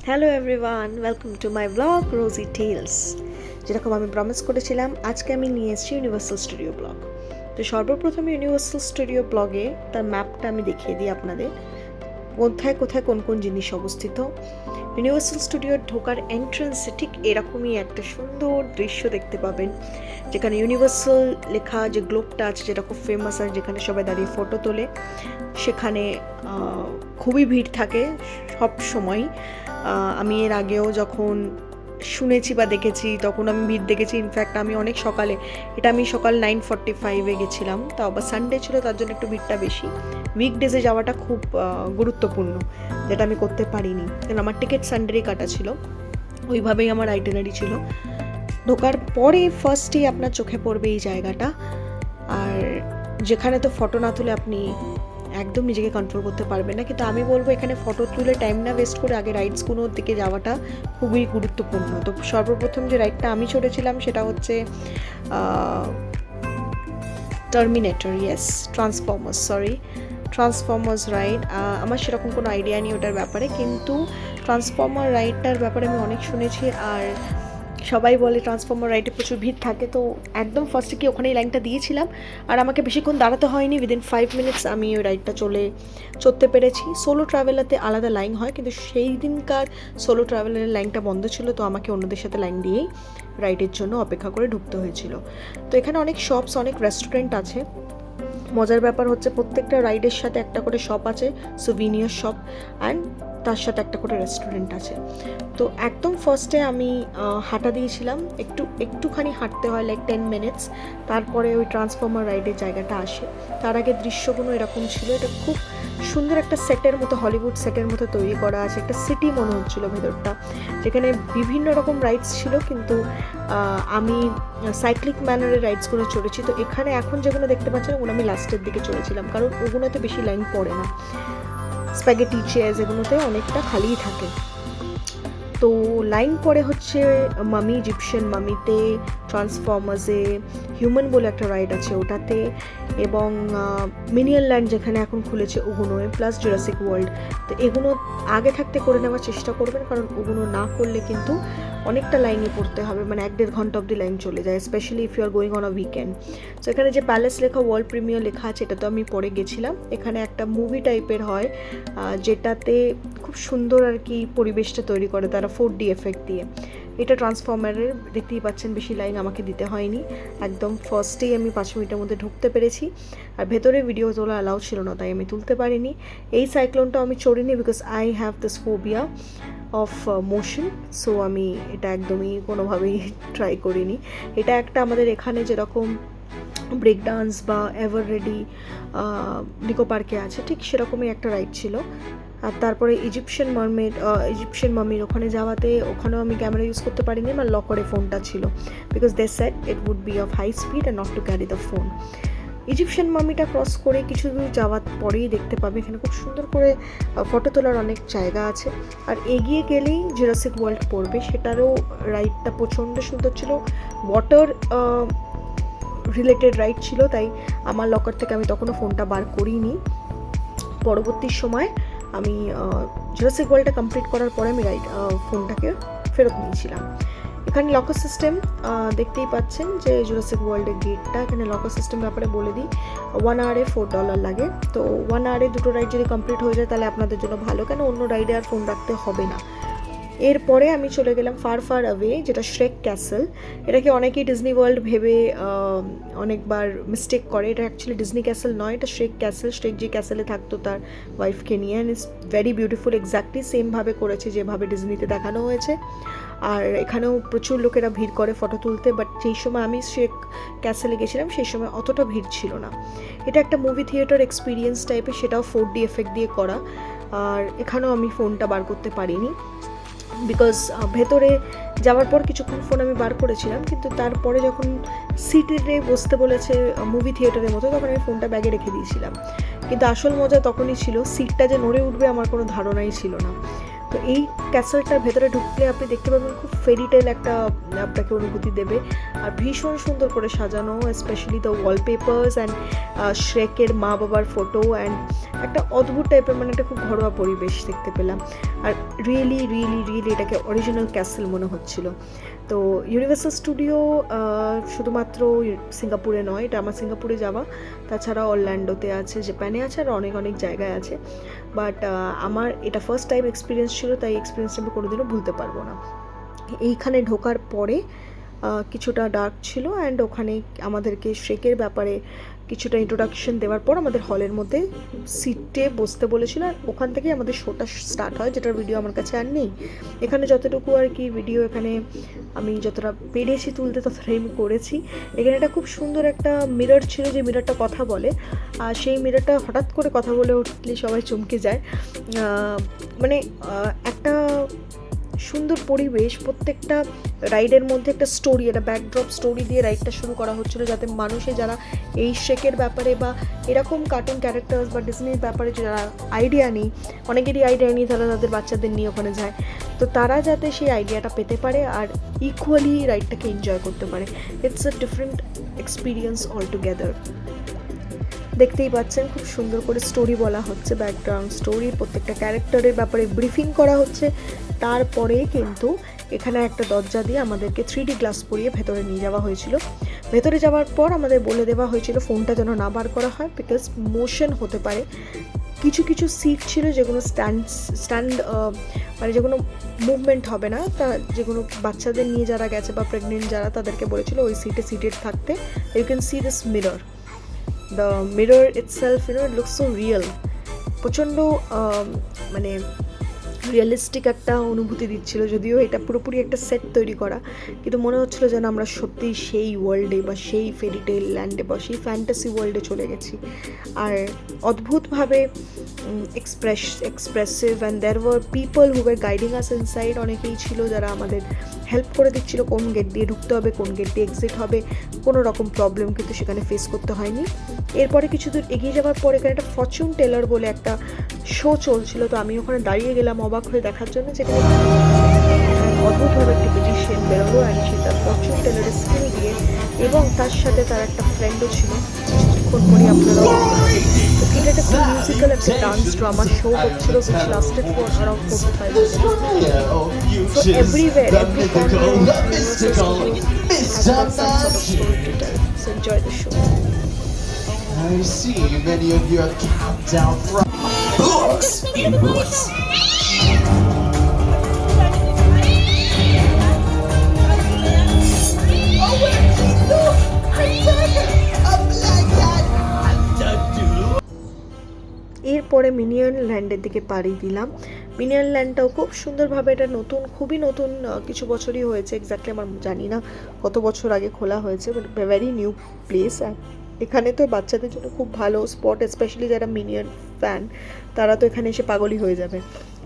Hello everyone, welcome to my blog Rosy Tales. যেরকম আমি promise করেছিলাম, আজকে আমি নিয়ে এসেছি ইউনিভার্সাল স্টুডিও ব্লগ। তো সর্বপ্রথম ইউনিভার্সাল স্টুডিও ব্লগে তার ম্যাপটা আমি দেখিয়ে দিই আপনাদের, কোথায় কোথায় কোন কোন জিনিস অবস্থিত। ইউনিভার্সাল স্টুডিওর ঢোকার এন্ট্রান্সে ঠিক এরকমই একটা সুন্দর দৃশ্য দেখতে পাবেন, যেখানে ইউনিভার্সাল লেখা যে গ্লোবটা আছে, যেটা খুব ফেমাস আর যেখানে সবাই দাঁড়িয়ে ফটো তোলে, সেখানে খুবই ভিড় থাকে সব সময়। আমি এর আগেও যখন শুনেছি বা দেখেছি তখন আমি ভিড় দেখেছি। ইনফ্যাক্ট আমি অনেক সকালে, এটা আমি সকাল 9:45-এ গেছিলাম, তাও আবার সানডে ছিল, তার জন্য একটু ভিড়টা বেশি। উইকডেজে যাওয়াটা খুব গুরুত্বপূর্ণ, যেটা আমি করতে পারিনি, কারণ আমার টিকিট সানডেরই কাটা ছিল, ওইভাবেই আমার আইটেনারি ছিল। ঢোকার পরে ফার্স্টেই আপনার চোখে পড়বে এই জায়গাটা, আর যেখানে তো ফটো না তুলে আপনি একদম নিজেকে কন্ট্রোল করতে পারবেন না। কিন্তু আমি বলবো এখানে ফটো তুলে টাইম না ওয়েস্ট করে আগে রাইডসগুলোর দিকে যাওয়াটা খুবই গুরুত্বপূর্ণ। তো সর্বপ্রথম যে রাইডটা আমি চড়েছিলাম সেটা হচ্ছে টার্মিনেটর, ট্রান্সফর্মার্স রাইড। আমার সেরকম কোনো আইডিয়া নেই ওটার ব্যাপারে, কিন্তু ট্রান্সফর্মার রাইডটার ব্যাপারে আমি অনেক শুনেছি, আর সবাই বলে ট্রান্সফর্মার রাইডে প্রচুর ভিড় থাকে। তো একদম ফার্স্টে কি ওখানেই লাইনটা দিয়েছিলাম, আর আমাকে বেশিক্ষণ দাঁড়াতে হয়নি, উইদিন 5 মিনিটস আমি ওই রাইডটা চড়তে পেরেছি। সোলো ট্রাভেলারতে আলাদা লাইন হয়, কিন্তু সেই দিনকার সোলো ট্রাভেলারের লাইনটা বন্ধ ছিল, তো আমাকে অন্যদের সাথে লাইন দিয়েই রাইডের জন্য অপেক্ষা করে ঢুকতে হয়েছিল। তো এখানে অনেক শপস, অনেক রেস্টুরেন্ট আছে। মজার ব্যাপার হচ্ছে প্রত্যেকটা রাইডের সাথে একটা করে শপ আছে, সুভিনিয়ার শপ, অ্যান্ড তার সাথে একটা করে রেস্টুরেন্ট আছে। তো একদম ফার্স্টে আমি হাঁটা দিয়েছিলাম, একটুখানি হাঁটতে হয়, লাইক 10 মিনিটস, তারপরে ওই ট্রান্সফর্মার রাইডের জায়গাটা আসে। তার আগে দৃশ্যগুলো এরকম ছিল, এটা খুব সুন্দর একটা সেটের মতো, হলিউড সেটের মতো তৈরি করা আছে, একটা সিটি মনে হচ্ছিলো ভেতরটা, যেখানে বিভিন্ন রকম রাইডস ছিল। কিন্তু আমি সাইক্লিক ম্যানারের রাইডসগুলো চড়েছি। তো এখানে এখন যেগুলো দেখতে পাচ্ছেন ওগুলো আমি লাস্টের দিকে চড়েছিলাম, কারণ ওগুলোতে বেশি লাইন পড়ে না। স্প্যাগেটি চেয়ার্স এগুলোতে অনেকটা খালিই থাকে। তো লাইন পড়ে হচ্ছে মামি, ইজিপশিয়ান মামিতে, ট্রান্সফর্মার্সে, হিউম্যান বলে একটা রাইড আছে ওটাতে, এবং মিনিয়ন ল্যান্ড যেখানে এখন খুলেছে ওগুলোয়, প্লাস জুরাসিক ওয়ার্ল্ড। তো এগুলো আগে থাকতে করে নেওয়ার চেষ্টা করবেন, কারণ ওগুলো না করলে কিন্তু অনেকটা লাইনে পড়তে হবে, মানে 1-1.5 ঘন্টা অবধি লাইন চলে যায়, specially if you are going on a weekend. So এখানে যে প্যালেস লেখা, ওয়ার্ল্ড প্রিমিয়ার লেখা আছে, এটা তো আমি পরে গেছিলাম। এখানে একটা মুভি টাইপের হয়, যেটাতে খুব সুন্দর আর কি পরিবেশটা তৈরি করে তারা 4D এফেক্ট দিয়ে। এটা ট্রান্সফর্মারের, দেখতেই পাচ্ছেন বেশি লাইন আমাকে দিতে হয়নি, একদম ফার্স্টেই আমি 5 মিনিটের মধ্যে ঢুকতে পেরেছি। আর ভেতরে ভিডিও তোলা অ্যালাউ ছিল না, তাই আমি তুলতে পারিনি। এই সাইক্লোনটা আমি চড়িনি, because I have this phobia of motion, so আমি এটা একদমই কোনোভাবেই ট্রাই করিনি। এটা একটা আমাদের এখানে যেরকম ব্রেক ডান্স বা এভার রেডি নিকো পার্কে আছে, ঠিক সেরকমই একটা রাইড ছিল। আর তারপরে ইজিপশিয়ান মামির ওখানে যাওয়াতে, ওখানেও আমি ক্যামেরা ইউজ করতে পারিনি, আমার লকারে ফোনটা ছিল, because they said it would be of high speed and not to carry the phone. Egyptian মামিটা ক্রস করে কিছু দূর যাওয়ার পরেই দেখতে পাবে এখানে খুব সুন্দর করে ফটো তোলার অনেক জায়গা আছে। আর এগিয়ে গেলেই জুরাসিক ওয়ার্ল্ড পড়বে, সেটারও রাইডটা প্রচণ্ড সুন্দর ছিল। ওয়াটার রিলেটেড রাইড ছিল, তাই আমার লকার থেকে আমি তখনও ফোনটা বার করিনি। পরবর্তী সময় আমি জুরাসিক ওয়ার্ল্ডটা কমপ্লিট করার পরে আমি ফোনটাকে ফেরত নিয়েছিলাম। এখানে লকার সিস্টেম দেখতেই পাচ্ছেন, যে জুরাসিক ওয়ার্ল্ডের গেটটা, এখানে লকার সিস্টেম ব্যাপারে বলে দিই, 1 আওয়ারে $4 লাগে। তো 1 আওয়ারে 2টো রাইড যদি কমপ্লিট হয়ে যায় তাহলে আপনাদের জন্য ভালো, কেন অন্য রাইডে আর ফোন রাখতে হবে না। এরপরে আমি চলে গেলাম ফার অ্যাওয়ে, যেটা শ্রেক ক্যাসেল। এটাকে অনেকেই ডিজনি ওয়ার্ল্ড ভেবে অনেকবার মিস্টেক করে, এটা অ্যাকচুয়ালি ডিজনি ক্যাসেল নয়, এটা শ্রেক ক্যাসেল। শ্রেক যে ক্যাসেলে থাকতো তার ওয়াইফকে নিয়ে, and it's very beautiful, exactly সেমভাবে করেছে যেভাবে ডিজনিতে দেখানো হয়েছে। আর এখানেও প্রচুর লোকেরা ভিড় করে ফটো তুলতে, বাট যেই সময় আমি শ্রেক ক্যাসেলে গেছিলাম সেই সময় অতটা ভিড় ছিল না। এটা একটা মুভি থিয়েটার এক্সপিরিয়েন্স টাইপের, সেটাও 4D এফেক্ট দিয়ে করা। আর এখানেও আমি ফোনটা বার করতে পারিনি, বিকজ ভেতরে যাওয়ার পর কিছুক্ষণ ফোন আমি বার করেছিলাম, কিন্তু তারপরে যখন সিটে বসতে বলেছে মুভি থিয়েটারের মতো, তখন আমি ফোনটা ব্যাগে রেখে দিয়েছিলাম। কিন্তু আসল মজা তখনই ছিল, সিটটা যে নড়ে উঠবে আমার কোনো ধারণাই ছিল না। তো তো এই ক্যাসেলটার ভেতরে ঢুকলে আপনি দেখতে পাবেন খুব ফেরিটেল একটা আপনাকে অনুভূতি দেবে, আর ভীষণ সুন্দর করে সাজানো, স্পেশালি দ্য ওয়ালপেপার্স অ্যান্ড শ্রেকের মা বাবার ফটো, অ্যান্ড একটা অদ্ভুত টাইপের, মানে একটা খুব ঘরোয়া পরিবেশ দেখতে পেলাম। আর রিয়েলি রিয়েলি রিয়েলি এটাকে অরিজিনাল ক্যাসেল মনে হচ্ছিল। তো ইউনিভার্সাল স্টুডিও শুধুমাত্র সিঙ্গাপুরে নয়, এটা আমার সিঙ্গাপুরে যাওয়া, তাছাড়া অরল্যান্ডোতে আছে, জাপানে আছে, আর অনেক অনেক জায়গায় আছে। বাট আমার এটা ফার্স্ট টাইম এক্সপিরিয়েন্স ছিল, তাই এক্সপিরিয়েন্সটা আমি কোনোদিনও ভুলতে পারবো না। এইখানে ঢোকার পরে কিছুটা ডার্ক ছিল, অ্যান্ড ওখানে আমাদেরকে শ্রেকের ব্যাপারে কিছুটা ইন্ট্রোডাকশন দেওয়ার পর আমাদের হলের মধ্যে সিটে বসতে বলেছিল, আর ওখান থেকেই আমাদের শোটা স্টার্ট হয়, যেটার ভিডিও আমার কাছে আর নেই। এখানে যতটুকু আর কি ভিডিও এখানে আমি যতটা পেরেছি তুলতে ততটাই আমি করেছি। এখানে একটা খুব সুন্দর একটা মিরর ছিল, যে মিররটা কথা বলে, আর সেই মিররটা হঠাৎ করে কথা বলে উঠলে সবাই চমকে যায়। মানে একটা সুন্দর পরিবেশ, প্রত্যেকটা রাইডের মধ্যে একটা স্টোরি, একটা ব্যাকড্রপ স্টোরি দিয়ে রাইডটা শুরু করা হচ্ছিলো, যাতে মানুষে যারা এই শ্রেকের ব্যাপারে বা এরকম কার্টুন ক্যারেক্টার্স বা ডিজনির ব্যাপারে যারা আইডিয়া নেই, অনেকেরই আইডিয়া নেই, তারা তাদের বাচ্চাদের নিয়ে ওখানে যায়, তো তারা যাতে সেই আইডিয়াটা পেতে পারে আর ইকুয়ালি রাইডটাকে এনজয় করতে পারে। It's a different experience all together. দেখতেই পাচ্ছেন খুব সুন্দর করে স্টোরি বলা হচ্ছে, ব্যাকগ্রাউন্ড স্টোরি, প্রত্যেকটা ক্যারেক্টারের ব্যাপারে ব্রিফিং করা হচ্ছে। তারপরে কিন্তু এখানে একটা দরজা দিয়ে আমাদেরকে 3D গ্লাস পরিয়ে ভেতরে নিয়ে যাওয়া হয়েছিল। ভেতরে যাওয়ার পর আমাদের বলে দেওয়া হয়েছিল ফোনটা যেন না বার করা হয়, বিকজ মোশন হতে পারে। কিছু কিছু সিট ছিল যেগুলো স্ট্যান্ড মানে যেগুলো মুভমেন্ট হবে না, তা যেগুলো বাচ্চাদের নিয়ে যারা গেছে বা প্রেগনেন্ট যারা, তাদেরকে বলেছিল ওই সিটে সিটেড থাকতে। You can see this mirror, the mirror itself, it looks so real, প্রচণ্ড মানে রিয়েলিস্টিক একটা অনুভূতি দিচ্ছিল। যদিও এটা পুরোপুরি একটা সেট তৈরি করা, কিন্তু মনে হচ্ছিলো যেন আমরা সত্যি সেই ওয়ার্ল্ডে বা সেই ফেরিটেল ল্যান্ডে বা সেই ফ্যান্টাসি ওয়ার্ল্ডে চলে গেছি। আর অদ্ভুতভাবে expressive, and there were people who were guiding us inside. অনেকেই ছিল যারা আমাদের হেল্প করে দিচ্ছিল কোন গেট দিয়ে ঢুকতে হবে, কোন গেট দিয়ে এক্সিট হবে। কোনো রকম প্রবলেম কিন্তু সেখানে ফেস করতে হয়নি। এরপরে কিছু দূর এগিয়ে যাওয়ার পর এখানে একটা ফরচুন টেলার বলে একটা শো চলছিল, তো আমি ওখানে দাঁড়িয়ে গেলাম অবাক হয়ে দেখার জন্য, যেখানে অদ্ভুতভাবে একটা ম্যাজিশিয়ান বেরোলো, অ্যান্ড সে তার ফরচুন টেলারের স্কিল দিয়ে, এবং তার সাথে তার একটা ফ্রেন্ডও ছিল, কিছুক্ষণ পরে আপনারাও তো এটা একটা খুব মিউজিক্যাল একটা ডান্স ড্রামা শো হচ্ছিল, which lasted for around 4 to 5 minutes. So everywhere, every corner of Universal has got some sort of story to tell. So enjoy the show. I see many of your countdown from books in books. এরপরে minion ল্যান্ডের দিকে পাড়ি দিলাম। Minion ল্যান্ডটাও খুব সুন্দরভাবে, এটা নতুন, খুবই নতুন, কিছু বছরই হয়েছে, এক্স্যাক্টলি আমার জানি না কত বছর আগে খোলা হয়েছে, বাট ভেরি নিউ প্লেস। এখানে তো বাচ্চাদের জন্য খুব ভালো স্পট, স্পেশালি যারা মিনিয়ন ফ্যান তারা তো এখানে এসে পাগলই হয়ে যাবে।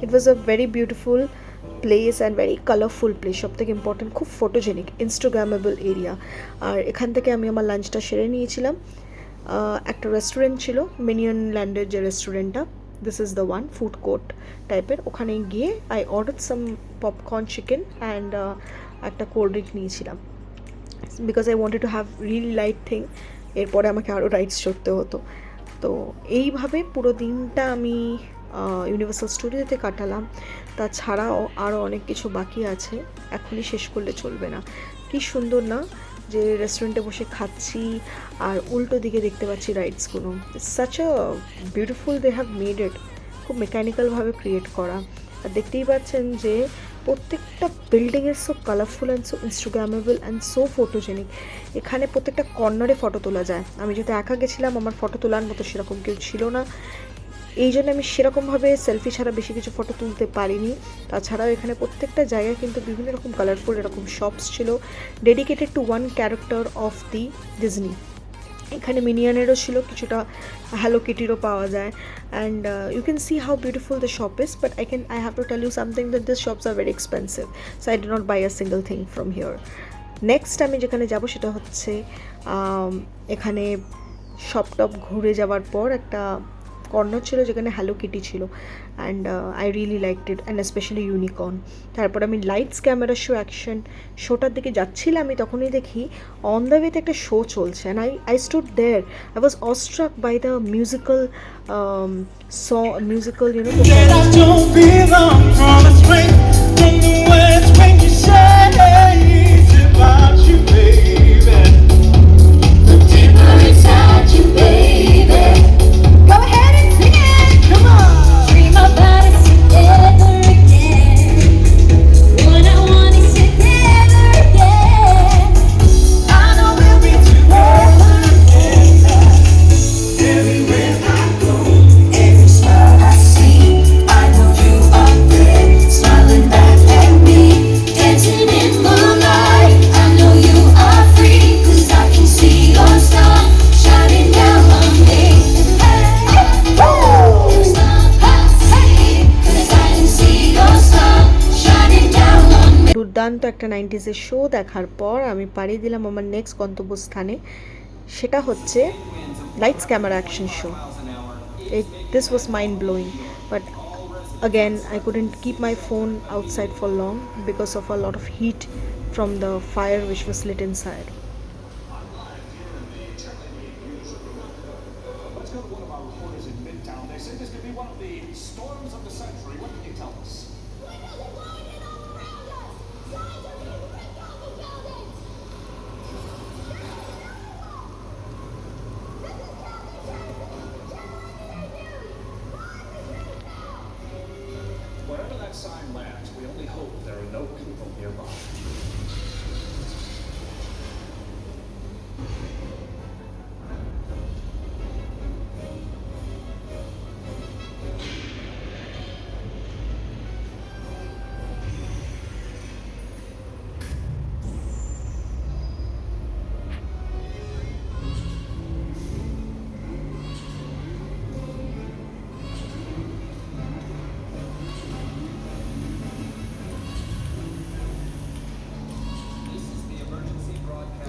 It was a very beautiful place and very colourful place, সব থেকে ইম্পর্টেন্ট খুব ফটোজেনিক, ইনস্টাগ্রামেবল এরিয়া। আর এখান থেকে আমি আমার লাঞ্চটা সেরে নিয়েছিলাম। একটা রেস্টুরেন্ট ছিল মিনিয়ন ল্যান্ডের, যে রেস্টুরেন্টটা, this is the one, food court টাইপের। ওখানে গিয়ে I order some popcorn chicken and একটা কোল্ড ড্রিঙ্ক নিয়েছিলাম, because I wanted to have really light thing. এরপরে আমাকে আরও রাইডস চড়তে হতো। তো এইভাবে পুরো দিনটা আমি ইউনিভার্সাল স্টুডিওতে কাটালাম। তাছাড়াও আরও অনেক কিছু বাকি আছে, এখনই শেষ করলে চলবে না। কি সুন্দর না যে রেস্টুরেন্টে বসে খাচ্ছি আর উল্টো দিকে দেখতে পাচ্ছি রাইডসগুলো। Such a beautiful, they have made it, খুব মেকানিক্যালভাবে ক্রিয়েট করা। আর দেখতেই পাচ্ছেন যে প্রত্যেকটা building is so colourful and so instagrammable and so photogenic. এখানে প্রত্যেকটা কর্নারে ফটো তোলা যায়। আমি যেহেতু একা গেছিলাম, আমার ফটো তোলার মতো সেরকম কেউ ছিল না, এই জন্য আমি সেরকমভাবে সেলফি ছাড়া বেশি কিছু ফটো তুলতে পারিনি। তাছাড়াও এখানে প্রত্যেকটা জায়গায় কিন্তু বিভিন্ন রকম কালারফুল এরকম শপস ছিল, dedicated to one character of the Disney. এখানে মিনিয়নেরও ছিল, কিছুটা হ্যালো কিটিরও পাওয়া যায়, and you can see how beautiful the shop is, but I have to tell you something that this shops are very expensive, so I did not buy a single thing from here. Next আমি যেখানে যাব সেটা হচ্ছে এখানে shop top ঘুরে যাওয়ার পর একটা কর্নার ছিল যেখানে হ্যালো কিটি ছিল, and I really liked it, and specially unicorn. তারপর আমি লাইটস ক্যামেরা শো অ্যাকশন শোটার দিকে যাচ্ছিলাম, আমি তখনই দেখি অন দ্য ওয়েতে একটা শো চলছে, and I stood there, I was awestruck by the musical musical That I don't belong from a spring, from the west when you say it's about you, baby. Look deeper inside you, baby. Go ahead and sing it. Come on. Dream about us together again. What I want is together again. I know we'll be together again. Everywhere I go, every smile I see, I know you are there, smiling back at me, dancing in moonlight. I know you are free, 'cause I can see your star shining down on me. Your star, 'cause I can see your star shining down on me. দুর্দান্ত একটা 90s show দেখার পর আমি পাড়ি দিলাম আমার next গন্তব্যস্থানে, সেটা হচ্ছে lights camera action show. This was mind blowing, but again I couldn't keep my phone outside for long because of a lot of heat from the fire which was lit inside. Let's go to one of our reporters in Midtown. They say this could be one of the storms of the century. What can you tell us? Wherever that sign lands, we only hope there are no people nearby.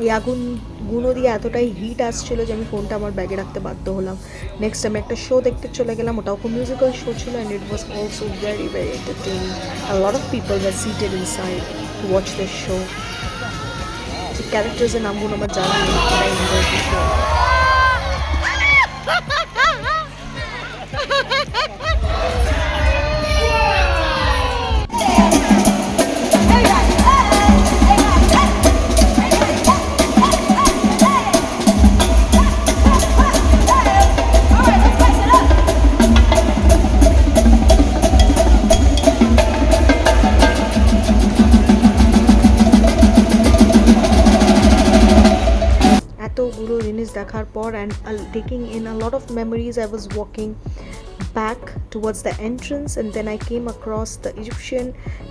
এই আগুনগুলো দিয়ে এতটাই hit আসছিল যে আমি ফোনটা আমার ব্যাগে রাখতে বাধ্য হলাম। নেক্সট আমি একটা শো দেখতে চলে গেলাম, ওটাও খুব মিউজিক্যাল শো ছিল, and it was also very very entertaining. A lot of people were seated inside to watch this show. ক্যারেক্টার্সের নামগুলো আমার জানা নেই, but I enjoy this show. এতগুলো জিনিস দেখার পর and taking in a lot of memories, I was walking back towards the entrance, and then I came across the Egyptian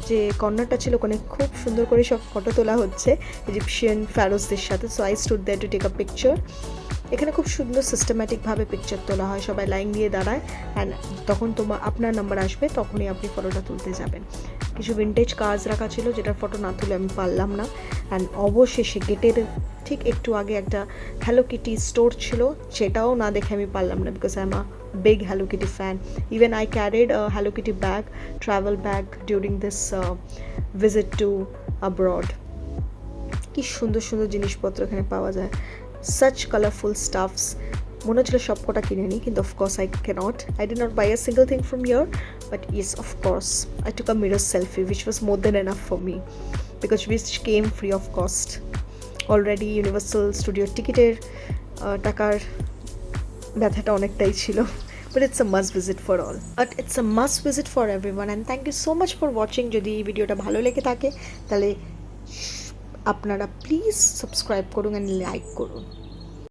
যে কর্নারটা ছিল, ওখানে খুব সুন্দর করে সব ফটো তোলা হচ্ছে ইজিপশিয়ান ফ্যারোজদের সাথে। So I stood there to take a picture. এখানে খুব সুন্দর সিস্টেম্যাটিকভাবে পিকচার তোলা হয়, সবাই লাইন দিয়ে দাঁড়ায়, অ্যান্ড তখন আপনার নাম্বার আসবে, তখনই আপনি ফটোটা তুলতে যাবেন। কিছু ভিন্টেজ কাজ রাখা ছিল যেটার ফটো না তুলে আমি পারলাম না, অ্যান্ড অবশেষে গেটের ঠিক একটু আগে একটা হ্যালো কিটি স্টোর ছিল, সেটাও না দেখে আমি পারলাম না, because I am a big Hello Kitty fan. Even I carried a Hello Kitty bag, travel bag, during this visit to abroad. কি সুন্দর সুন্দর জিনিসপত্র এখানে পাওয়া যায়, such colorful stuffs. মনে হচ্ছিল সব কটা কিনে নিই, কিন্তু of course I did not buy a single thing from here, but yes, of course I took a mirror selfie which was more than enough for me because which came free of cost. Already Universal Studio টিকিটের টাকার ব্যথাটা অনেকটাই ছিল, but it's a must visit for all. But it's a must visit for everyone, and thank you so much for watching. যদি এই ভিডিওটা ভালো লেগে থাকে তাহলে আপনারা প্লিজ সাবস্ক্রাইব করুন অ্যান্ড লাইক করুন।